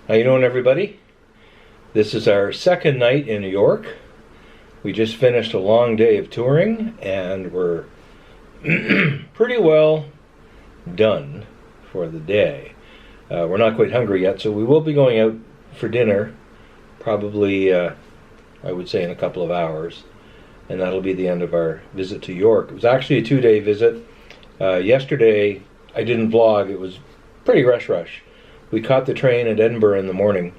How you doing, everybody? This is our second night in New York. We just finished a long day of touring, and we're pretty well done for the day. We're not quite hungry yet, so we will be going out for dinner, probably, I would say, in a couple of hours, and that'll be the end of our visit to York. It was actually a 2-day visit. Yesterday, I didn't vlog. It was pretty rush. We caught the train at Edinburgh in the morning,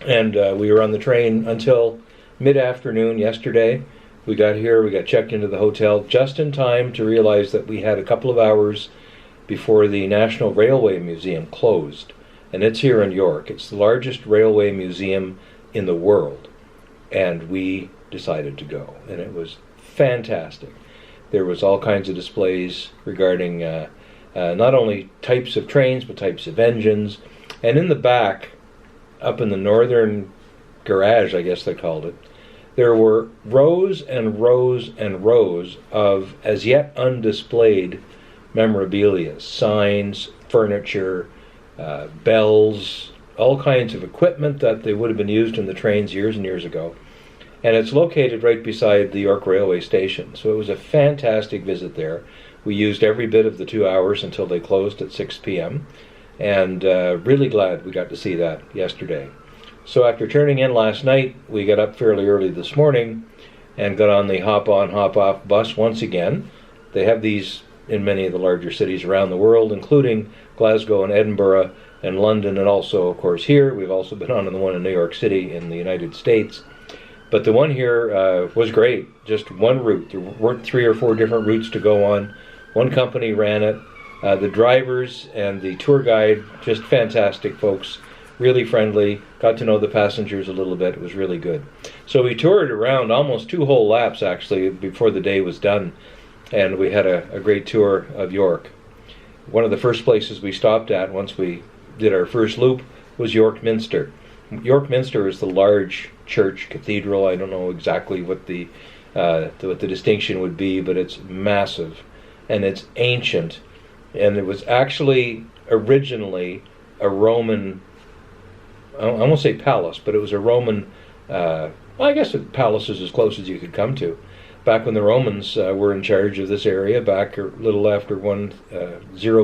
and we were on the train until mid-afternoon yesterday. We got here, we got checked into the hotel just in time to realize that we had a couple of hours before the National Railway Museum closed. And it's here in York. It's the largest railway museum in the world. And we decided to go, and it was fantastic. There was all kinds of displays regarding not only types of trains, but types of engines. And in the back, up in the northern garage, I guess they called it, there were rows and rows and rows of as yet undisplayed memorabilia, signs, furniture, bells, all kinds of equipment that they would have been used in the trains years and years ago. And it's located right beside the York Railway Station. So it was a fantastic visit there. We used every bit of the 2 hours until they closed at 6 p.m. And really glad we got to see that yesterday. So after turning in last night, we got up fairly early this morning and got on the hop-on, hop-off bus once again. They have these in many of the larger cities around the world, including Glasgow and Edinburgh and London, and also, of course, here. We've also been on the one in New York City in the United States. But the one here was great. Just one route. There weren't 3 or 4 different routes to go on. One company ran it. The drivers and the tour guide, just fantastic folks. Really friendly. Got to know the passengers a little bit. It was really good. So we toured around almost 2 whole laps, actually, before the day was done. And we had a great tour of York. One of the first places we stopped at once we did our first loop was York Minster. York Minster is the large church cathedral. I don't know exactly what the distinction would be, but it's massive and it's ancient. And it was actually originally a Roman, I won't say palace, but it was a Roman, well, I guess a palace is as close as you could come to. Back when the Romans were in charge of this area, back a little after 0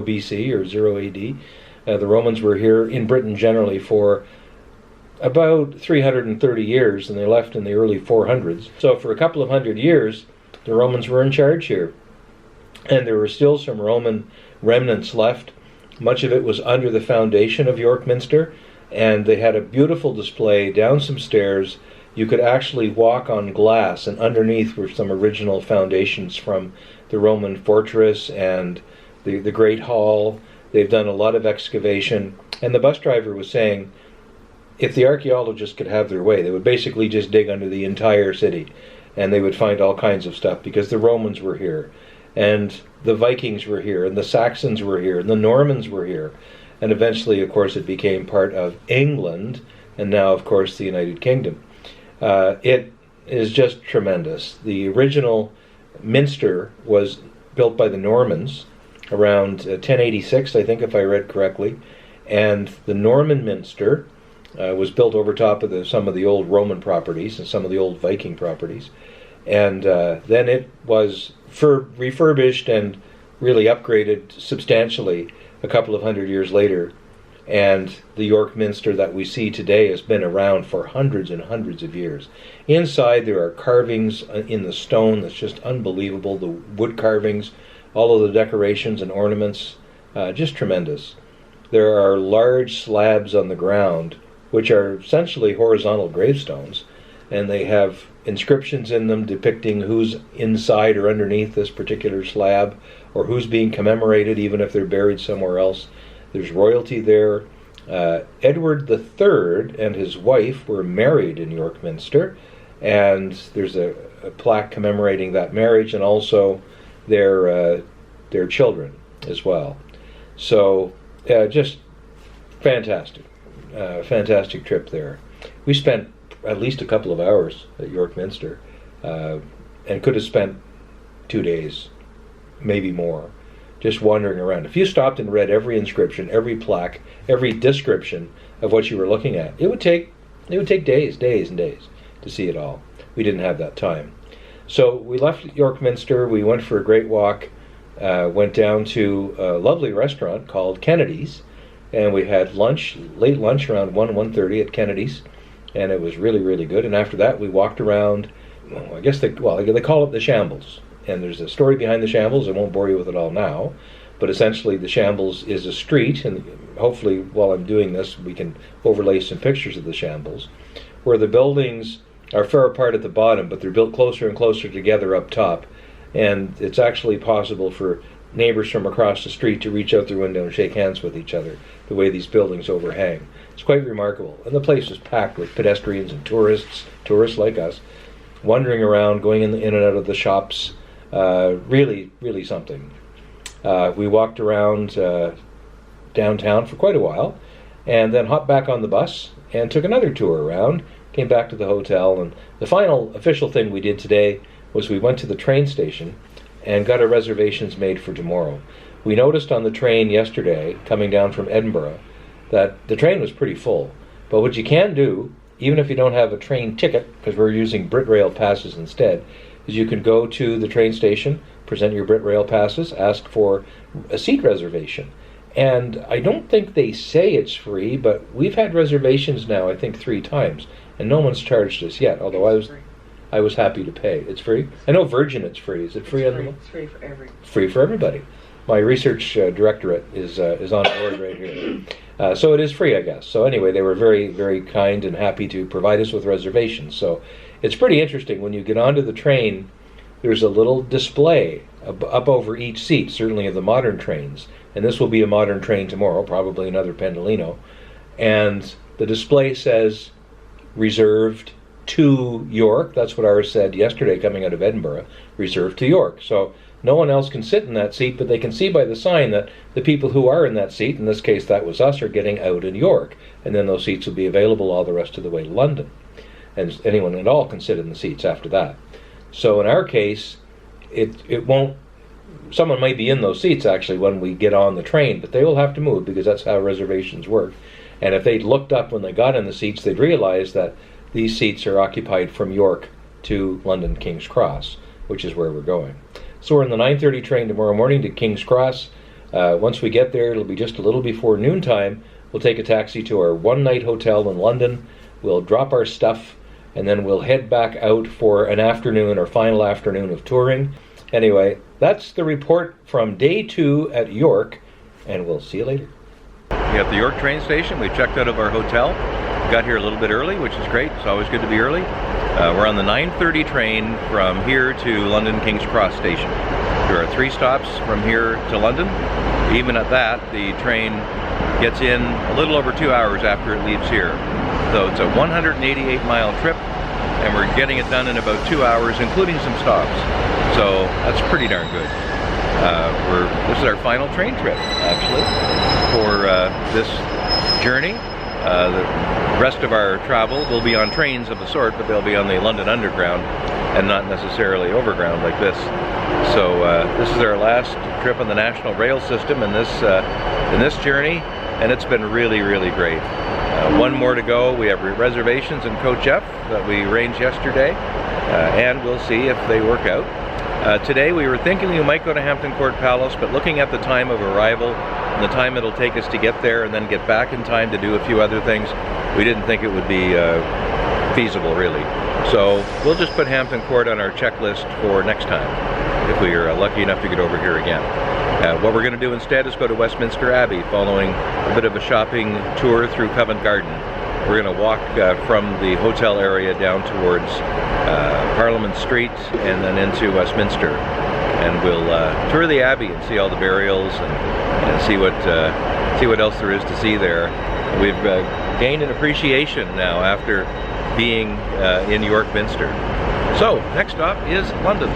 BC or 0 AD, the Romans were here in Britain generally for about 330 years, and they left in the early 400s. So for a couple of hundred years, the Romans were in charge here. And there were still some Roman remnants left. Much of it was under the foundation of York Minster, and they had a beautiful display down some stairs. You could actually walk on glass, and underneath were some original foundations from the Roman fortress and the Great Hall. They've done a lot of excavation, and the bus driver was saying if the archaeologists could have their way, they would basically just dig under the entire city, and they would find all kinds of stuff, because the Romans were here, and the Vikings were here, and the Saxons were here, and the Normans were here. And eventually, of course, it became part of England, and now, of course, the United Kingdom. It is just tremendous. The original Minster was built by the Normans around 1086, I think, if I read correctly. And the Norman Minster was built over top of some of the old Roman properties and some of the old Viking properties. And then it was refurbished and really upgraded substantially a couple of hundred years later. And the York Minster that we see today has been around for hundreds and hundreds of years. Inside there are carvings in the stone that's just unbelievable. The wood carvings, all of the decorations and ornaments, just tremendous. There are large slabs on the ground which are essentially horizontal gravestones, and they have inscriptions in them depicting who's inside or underneath this particular slab, or who's being commemorated, even if they're buried somewhere else. There's royalty there. Edward III and his wife were married in York Minster, and there's a plaque commemorating that marriage, and also their children as well. So just fantastic. Fantastic trip there. We spent at least a couple of hours at York Minster, and could have spent 2 days, maybe more, just wandering around. If you stopped and read every inscription, every plaque, every description of what you were looking at, it would take days and days to see it all. We didn't have that time. So we left York Minster, we went for a great walk, went down to a lovely restaurant called Kennedy's, and we had lunch, late lunch around 1:30 at Kennedy's, and it was really, really good. And after that we walked around, I guess they call it the Shambles. And there's a story behind the Shambles. I won't bore you with it all now, but essentially the Shambles is a street, and hopefully while I'm doing this we can overlay some pictures of the Shambles, where the buildings are far apart at the bottom, but they're built closer and closer together up top, and it's actually possible for neighbors from across the street to reach out their window and shake hands with each other, the way these buildings overhang. It's quite remarkable. And the place is packed with pedestrians and tourists like us, wandering around, going in and out of the shops. Really, really something. We walked around downtown for quite a while, and then hopped back on the bus and took another tour around, came back to the hotel, and the final official thing we did today was we went to the train station and got our reservations made for tomorrow. We noticed on the train yesterday, coming down from Edinburgh, that the train was pretty full. But what you can do, even if you don't have a train ticket, because we're using BritRail passes instead, is you can go to the train station, present your BritRail passes, ask for a seat reservation. And I don't think they say it's free, but we've had reservations now, I think 3 times, and no one's charged us yet, although I was happy to pay. It's free? I know Virgin it's free. Is it free? It's free for everybody. Free for everybody. My research directorate is on board right here. So it is free, I guess. So anyway, they were very, very kind and happy to provide us with reservations. So it's pretty interesting. When you get onto the train, there's a little display up over each seat, certainly of the modern trains. And this will be a modern train tomorrow, probably another Pendolino. And the display says, reserved to York. That's what ours said yesterday coming out of Edinburgh, reserved to York. So no one else can sit in that seat, but they can see by the sign that the people who are in that seat, in this case that was us, are getting out in York. And then those seats will be available all the rest of the way to London. And anyone at all can sit in the seats after that. So in our case, it won't, someone might be in those seats actually when we get on the train, but they will have to move because that's how reservations work. And if they'd looked up when they got in the seats, they'd realize that these seats are occupied from York to London King's Cross, which is where we're going. So we're in the 9:30 train tomorrow morning to King's Cross. Once we get there, it'll be just a little before noontime. We'll take a taxi to our one-night hotel in London. We'll drop our stuff, and then we'll head back out for an afternoon or final afternoon of touring. Anyway, that's the report from day 2 at York, and we'll see you later. We're at the York train station. We checked out of our hotel. Got here a little bit early, which is great. It's always good to be early. We're on the 9:30 train from here to London King's Cross station. There are 3 stops from here to London. Even at that, the train gets in a little over 2 hours after it leaves here. So it's a 188-mile trip, and we're getting it done in about 2 hours, including some stops. So that's pretty darn good. This is our final train trip, actually, for this journey. The rest of our travel will be on trains of the sort, but they'll be on the London Underground and not necessarily overground like this. So this is our last trip on the National Rail System in this journey, and it's been really, really great. One more to go. We have reservations in Coach F that we arranged yesterday, and we'll see if they work out. Today we were thinking we might go to Hampton Court Palace, but looking at the time of arrival and the time it'll take us to get there and then get back in time to do a few other things, we didn't think it would be feasible, really. So we'll just put Hampton Court on our checklist for next time, if we are lucky enough to get over here again. What we're going to do instead is go to Westminster Abbey, following a bit of a shopping tour through Covent Garden. We're going to walk from the hotel area down towards Parliament Street and then into Westminster. And we'll tour the Abbey and see all the burials and see what else there is to see there. We've gained an appreciation now after being in York Minster. So, next stop is London.